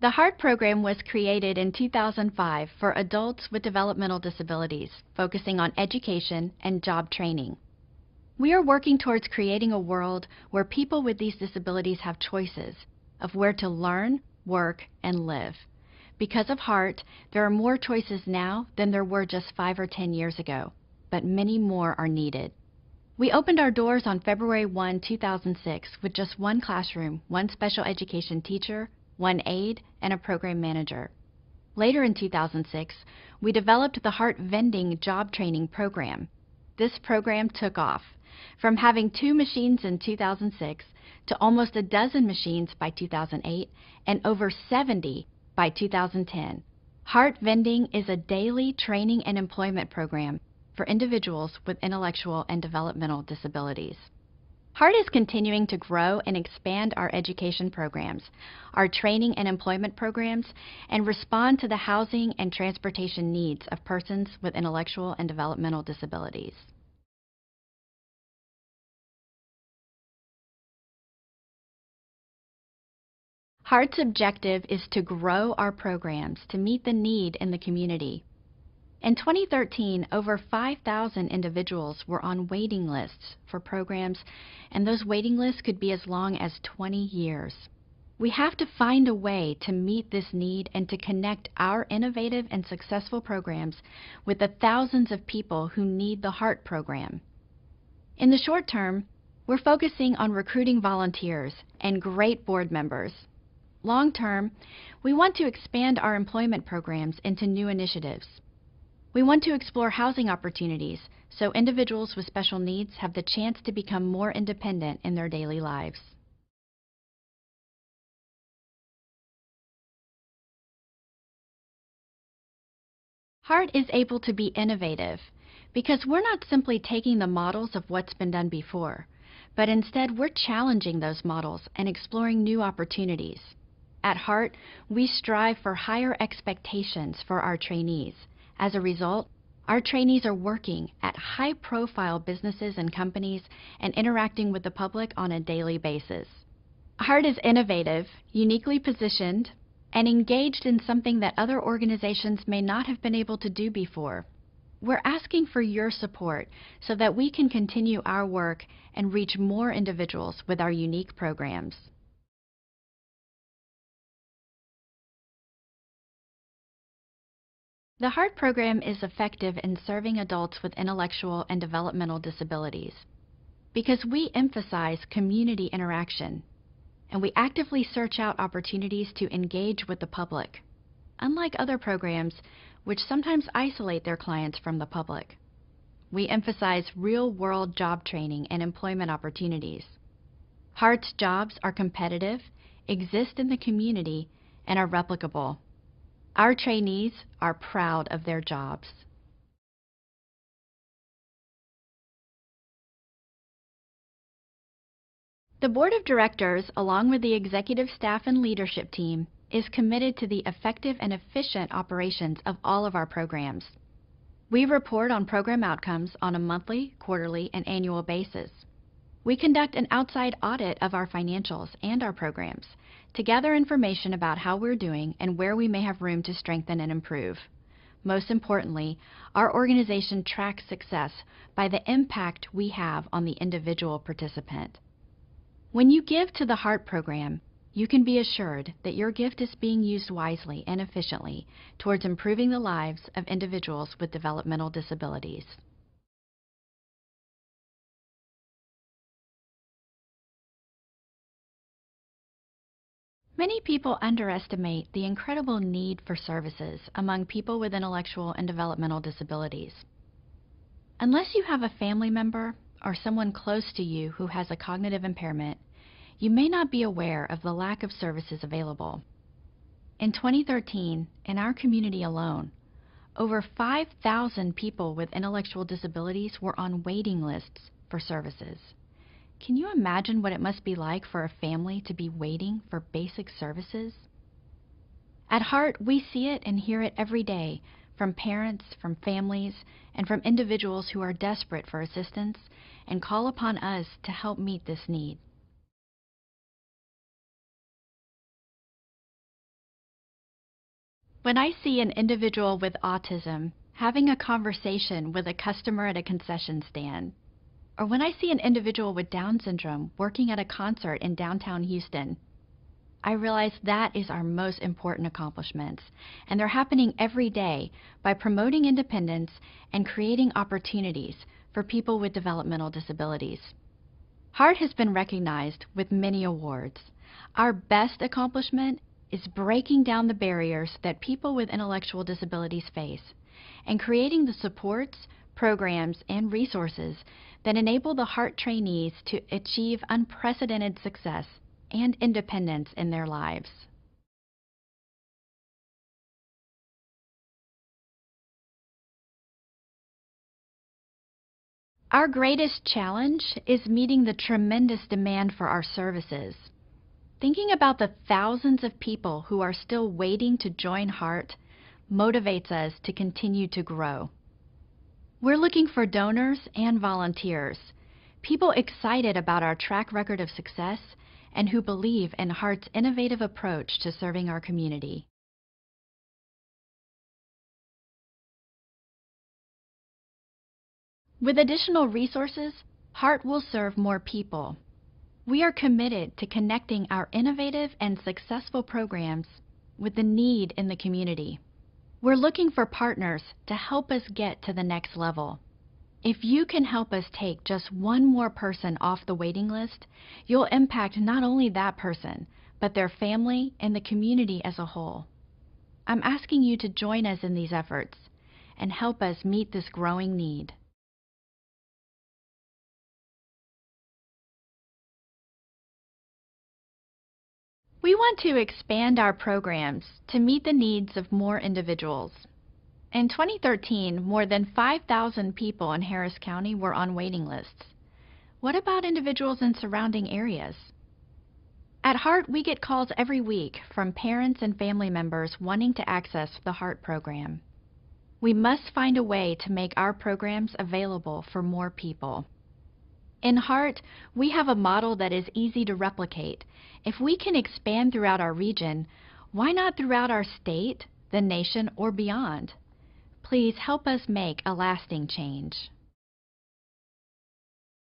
The H.E.A.R.T program was created in 2005 for adults with developmental disabilities, focusing on education and job training. We are working towards creating a world where people with these disabilities have choices of where to learn, work, and live. Because of H.E.A.R.T, there are more choices now than there were just 5 or 10 years ago, but many more are needed. We opened our doors on February 1, 2006 with just one classroom, one special education teacher, one aide, and a program manager. Later in 2006, we developed the H.E.A.R.T vending job training program. This program took off, from having 2 machines in 2006 to almost a dozen machines by 2008 and over 70 by 2010. H.E.A.R.T vending is a daily training and employment program for individuals with intellectual and developmental disabilities. H.E.A.R.T is continuing to grow and expand our education programs, our training and employment programs, and respond to the housing and transportation needs of persons with intellectual and developmental disabilities. H.E.A.R.T's objective is to grow our programs to meet the need in the community. In 2013, over 5,000 individuals were on waiting lists for programs, and those waiting lists could be as long as 20 years. We have to find a way to meet this need and to connect our innovative and successful programs with the thousands of people who need the H.E.A.R.T program. In the short term, we're focusing on recruiting volunteers and great board members. Long term, we want to expand our employment programs into new initiatives. We want to explore housing opportunities so individuals with special needs have the chance to become more independent in their daily lives. H.E.A.R.T is able to be innovative because we're not simply taking the models of what's been done before, but instead we're challenging those models and exploring new opportunities. At H.E.A.R.T, we strive for higher expectations for our trainees. As a result, our trainees are working at high-profile businesses and companies and interacting with the public on a daily basis. H.E.A.R.T is innovative, uniquely positioned, and engaged in something that other organizations may not have been able to do before. We're asking for your support so that we can continue our work and reach more individuals with our unique programs. The H.E.A.R.T program is effective in serving adults with intellectual and developmental disabilities because we emphasize community interaction, and we actively search out opportunities to engage with the public, unlike other programs which sometimes isolate their clients from the public. We emphasize real-world job training and employment opportunities. H.E.A.R.T's jobs are competitive, exist in the community, and are replicable. Our trainees are proud of their jobs. The Board of Directors, along with the executive staff and leadership team, is committed to the effective and efficient operations of all of our programs. We report on program outcomes on a monthly, quarterly, and annual basis. We conduct an outside audit of our financials and our programs to gather information about how we're doing and where we may have room to strengthen and improve. Most importantly, our organization tracks success by the impact we have on the individual participant. When you give to the H.E.A.R.T program, you can be assured that your gift is being used wisely and efficiently towards improving the lives of individuals with developmental disabilities. Many people underestimate the incredible need for services among people with intellectual and developmental disabilities. Unless you have a family member or someone close to you who has a cognitive impairment, you may not be aware of the lack of services available. In 2013, in our community alone, over 5,000 people with intellectual disabilities were on waiting lists for services. Can you imagine what it must be like for a family to be waiting for basic services? At H.E.A.R.T, we see it and hear it every day from parents, from families, and from individuals who are desperate for assistance and call upon us to help meet this need. When I see an individual with autism having a conversation with a customer at a concession stand, or when I see an individual with Down syndrome working at a concert in downtown Houston, I realize that is our most important accomplishments, and they're happening every day by promoting independence and creating opportunities for people with developmental disabilities. H.E.A.R.T has been recognized with many awards. Our best accomplishment is breaking down the barriers that people with intellectual disabilities face and creating the supports, programs, and resources that enable the H.E.A.R.T trainees to achieve unprecedented success and independence in their lives. Our greatest challenge is meeting the tremendous demand for our services. Thinking about the thousands of people who are still waiting to join H.E.A.R.T motivates us to continue to grow. We're looking for donors and volunteers, people excited about our track record of success and who believe in H.E.A.R.T's innovative approach to serving our community. With additional resources, H.E.A.R.T will serve more people. We are committed to connecting our innovative and successful programs with the need in the community. We're looking for partners to help us get to the next level. If you can help us take just one more person off the waiting list, you'll impact not only that person, but their family and the community as a whole. I'm asking you to join us in these efforts and help us meet this growing need. We want to expand our programs to meet the needs of more individuals. In 2013, more than 5,000 people in Harris County were on waiting lists. What about individuals in surrounding areas? At H.E.A.R.T, we get calls every week from parents and family members wanting to access the H.E.A.R.T program. We must find a way to make our programs available for more people. In H.E.A.R.T, we have a model that is easy to replicate. If we can expand throughout our region, why not throughout our state, the nation, or beyond? Please help us make a lasting change.